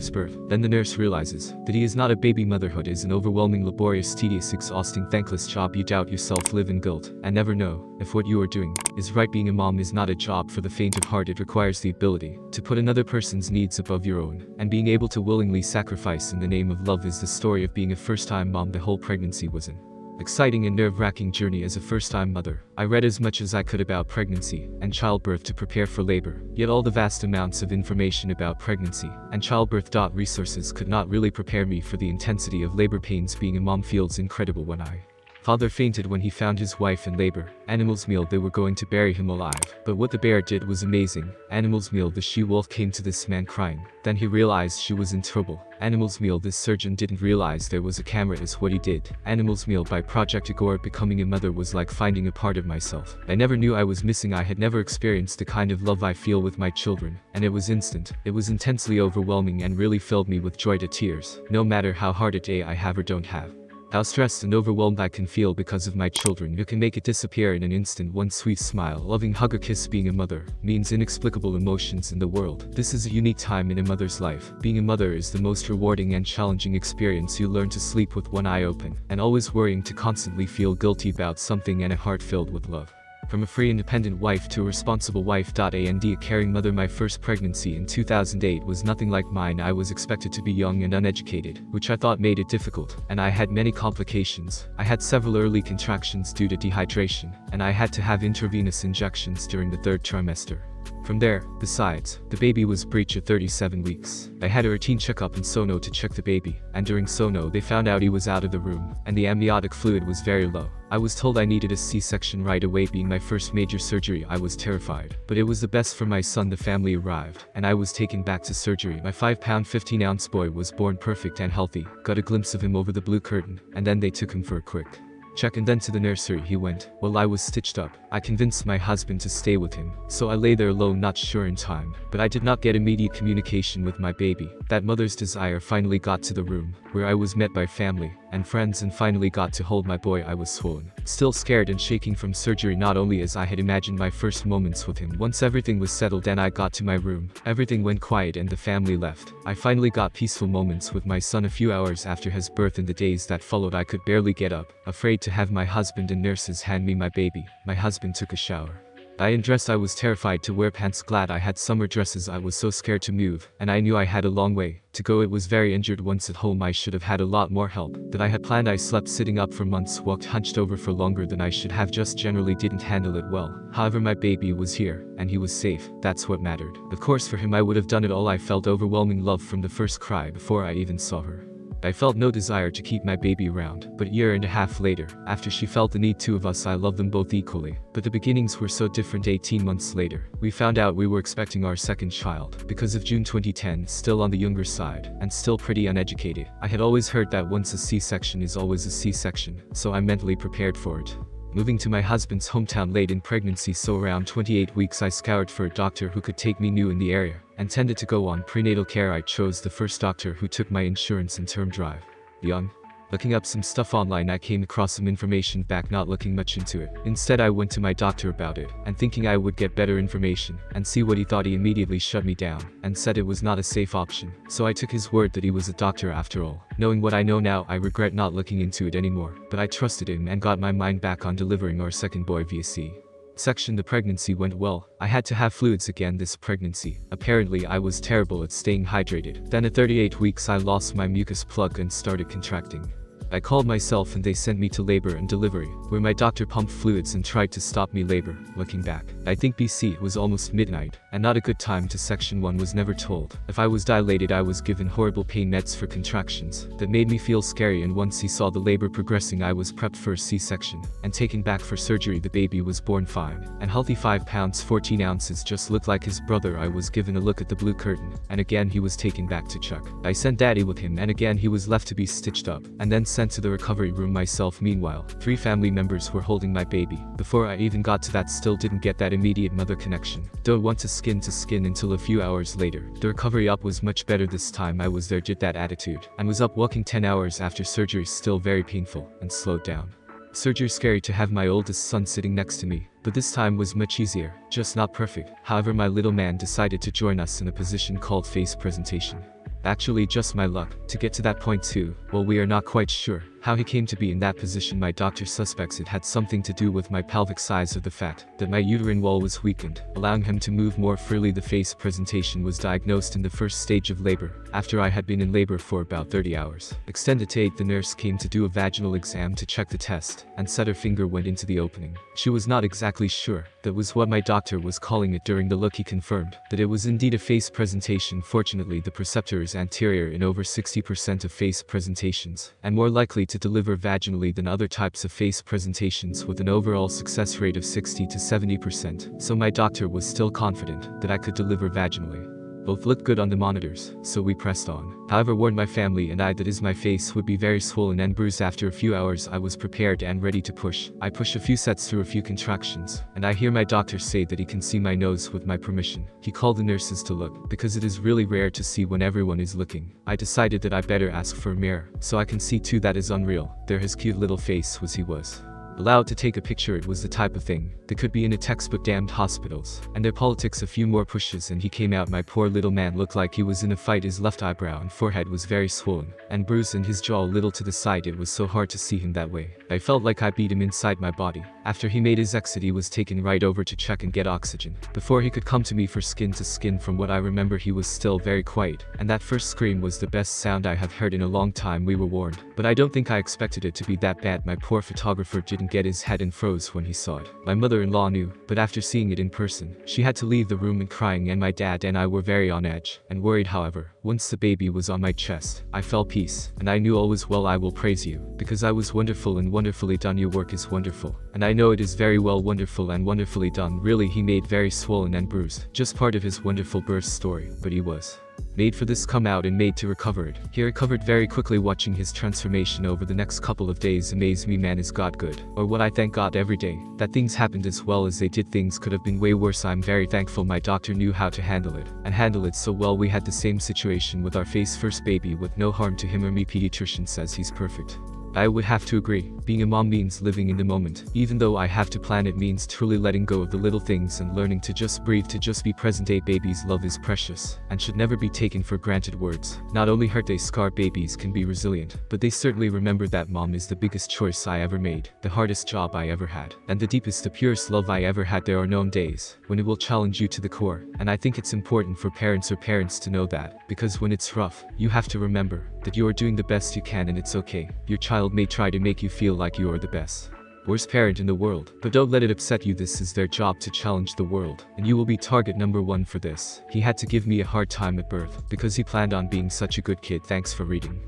gives birth. Then the nurse realizes that he is not a baby. Motherhood is an overwhelming, laborious, tedious, exhausting, thankless job. You doubt yourself, live in guilt, and never know if what you are doing is right. Being a mom is not a job for the faint of heart. It requires the ability to put another person's needs above your own, and being able to willingly sacrifice in the name of love. Is the story of being a first-time mom. The whole pregnancy was an exciting and nerve-wracking journey as a first-time mother. I read as much as I could about pregnancy and childbirth to prepare for labor, yet all the vast amounts of information about pregnancy and childbirth resources could not really prepare me for the intensity of labor pains. Being a mom feels incredible. When I father fainted when he found his wife in labor. Animals meal, they were going to bury him alive. But what the bear did was amazing. Animals meal, the she-wolf came to this man crying. Then he realized she was in trouble. Animals meal, this surgeon didn't realize there was a camera, is what he did. Animals meal by Project Agora. Becoming a mother was like finding a part of myself I never knew I was missing. I had never experienced the kind of love I feel with my children, and it was instant. It was intensely overwhelming and really filled me with joy to tears. No matter how hard a day I have or don't have, how stressed and overwhelmed I can feel because of my children, you can make it disappear in an instant. One sweet smile, loving hug or kiss. Being a mother means inexplicable emotions in the world. This is a unique time in a mother's life. Being a mother is the most rewarding and challenging experience. You learn to sleep with one eye open, and always worrying to constantly feel guilty about something, and a heart filled with love. From a free independent wife to a responsible wife. And a caring mother. My first pregnancy in 2008 was nothing like mine. I was expected to be young and uneducated, which I thought made it difficult, and I had many complications. I had several early contractions due to dehydration, and I had to have intravenous injections during the 3rd trimester. From there, besides, the baby was breech at 37 weeks. I had a routine checkup in Sono to check the baby, and during Sono they found out he was out of the room, and the amniotic fluid was very low. I was told I needed a C-section right away. Being my first major surgery, I was terrified, but it was the best for my son. The family arrived, and I was taken back to surgery. My 5-pound 15-ounce boy was born perfect and healthy. Got a glimpse of him over the blue curtain, and then they took him for a quick check, and then to the nursery he went. While I was stitched up, I convinced my husband to stay with him, so I lay there alone, not sure in time. But I did not get immediate communication with my baby. That mother's desire finally got to the room, where I was met by family and friends, and finally got to hold my boy. I was swollen, still scared and shaking from surgery, not only as I had imagined my first moments with him. Once everything was settled and I got to my room, everything went quiet and the family left. I finally got peaceful moments with my son. A few hours after his birth, in the days that followed, I could barely get up, afraid to have my husband and nurses hand me my baby. My husband took a shower. I undressed. I was terrified to wear pants, glad I had summer dresses. I was so scared to move, and I knew I had a long way to go. It was very injured. Once at home I should have had a lot more help than I had planned. I slept sitting up for months, walked hunched over for longer than I should have, just generally didn't handle it well. However, my baby was here, and he was safe. That's what mattered. Of course, for him I would have done it all. I felt overwhelming love from the first cry before I even saw her. I felt no desire to keep my baby around, but a year and a half later, after she felt the need, 2 of us, I loved them both equally. But the beginnings were so different. 18 months later, we found out we were expecting our second child. Because of June 2010, still on the younger side, and still pretty uneducated, I had always heard that once a C-section is always a C-section, so I mentally prepared for it. Moving to my husband's hometown late in pregnancy, so around 28 weeks, I scoured for a doctor who could take me new in the area, and tended to go on prenatal care. I chose the first doctor who took my insurance and term drive. Young. Looking up some stuff online, I came across some information back, not looking much into it. Instead, I went to my doctor about it, and thinking I would get better information and see what he thought, he immediately shut me down and said it was not a safe option. So I took his word that he was a doctor after all. Knowing what I know now, I regret not looking into it anymore, but I trusted him and got my mind back on delivering our second boy via C-section. The pregnancy went well. I had to have fluids again this pregnancy. Apparently I was terrible at staying hydrated. Then at 38 weeks I lost my mucus plug and started contracting. I called myself and they sent me to labor and delivery, where my doctor pumped fluids and tried to stop me labor. Looking back, I think it was almost midnight, and not a good time to section. One was never told if I was dilated. I was given horrible pain meds for contractions that made me feel scary, and once he saw the labor progressing, I was prepped for a C-section and taken back for surgery. The baby was born fine and healthy, 5 pounds 14 ounces, just looked like his brother. I was given a look at the blue curtain, and again he was taken back to Chuck. I sent daddy with him, and again he was left to be stitched up, and then sent to the recovery room myself. Meanwhile, 3 family members were holding my baby. Before I even got to that, still didn't get that immediate mother connection. Don't want to skin until a few hours later. The recovery up was much better this time. I was there, did that attitude, and was up walking 10 hours after surgery, still very painful, and slowed down. Surgery scary to have my oldest son sitting next to me, but this time was much easier, just not perfect. However, my little man decided to join us in a position called face presentation. Actually just my luck. To get to that point too, well, we are not quite sure how he came to be in that position. My doctor suspects it had something to do with my pelvic size or the fact that my uterine wall was weakened, allowing him to move more freely. The face presentation was diagnosed in the first stage of labor, after I had been in labor for about 30 hours. Extended to 8, the nurse came to do a vaginal exam to check the test, and said her finger went into the opening. She was not exactly sure that was what my doctor was calling it. During the look he confirmed that it was indeed a face presentation. Fortunately the preceptor is anterior in over 60% of face presentations, and more likely to deliver vaginally than other types of face presentations, with an overall success rate of 60 to 70%, so my doctor was still confident that I could deliver vaginally. Both looked good on the monitors, so we pressed on. However, warned my family and I that my face would be very swollen and bruised. After a few hours I was prepared and ready to push. I push a few sets through a few contractions, and I hear my doctor say that he can see my nose with my permission. He called the nurses to look, because it is really rare to see when everyone is looking. I decided that I better ask for a mirror, so I can see too. That is unreal. There his cute little face was. He was allowed to take a picture. It was the type of thing that could be in a textbook. Damned hospitals and their politics. A few more pushes and he came out. My poor little man looked like he was in a fight. His left eyebrow and forehead was very swollen and bruised, and his jaw a little to the side. It was so hard to see him that way. I felt like I beat him inside my body. After he made his exit he was taken right over to check and get oxygen. Before he could come to me for skin to skin, from what I remember he was still very quiet, and that first scream was the best sound I have heard in a long time. We were warned, but I don't think I expected it to be that bad. My poor photographer didn't get his head and froze when he saw it. My mother-in-law knew, but after seeing it in person, she had to leave the room and crying, and my dad and I were very on edge and worried. However, once the baby was on my chest, I felt peace, and I knew all was well. I will praise you, because I was wonderful and wonderfully done. Your work is wonderful, and I know it is very well wonderful and wonderfully done. Really, he made very swollen and bruised, just part of his wonderful birth story, but he was made for this, come out and made to recover it. He recovered very quickly. Watching his transformation over the next couple of days amazed me. Man, is God good, or what? I thank God every day that things happened as well as they did. Things could have been way worse. I'm very thankful my doctor knew how to handle it, and handle it so well. We had the same situation with our face first baby with no harm to him or me. Pediatrician says he's perfect. I would have to agree. Being a mom means living in the moment. Even though I have to plan, it means truly letting go of the little things and learning to just breathe, to just be present. A baby's love is precious and should never be taken for granted. Words not only hurt, they scar. Babies can be resilient, but they certainly remember that mom is the biggest choice I ever made, the hardest job I ever had, and the deepest, the purest love I ever had. There are known days when it will challenge you to the core, and I think it's important for parents to know that, because when it's rough, you have to remember that you are doing the best you can, and it's okay. Your child may try to make you feel like you are the best, worst parent in the world, but don't let it upset you. This is their job, to challenge the world, and you will be target number one for this. He had to give me a hard time at birth because he planned on being such a good kid. Thanks for reading.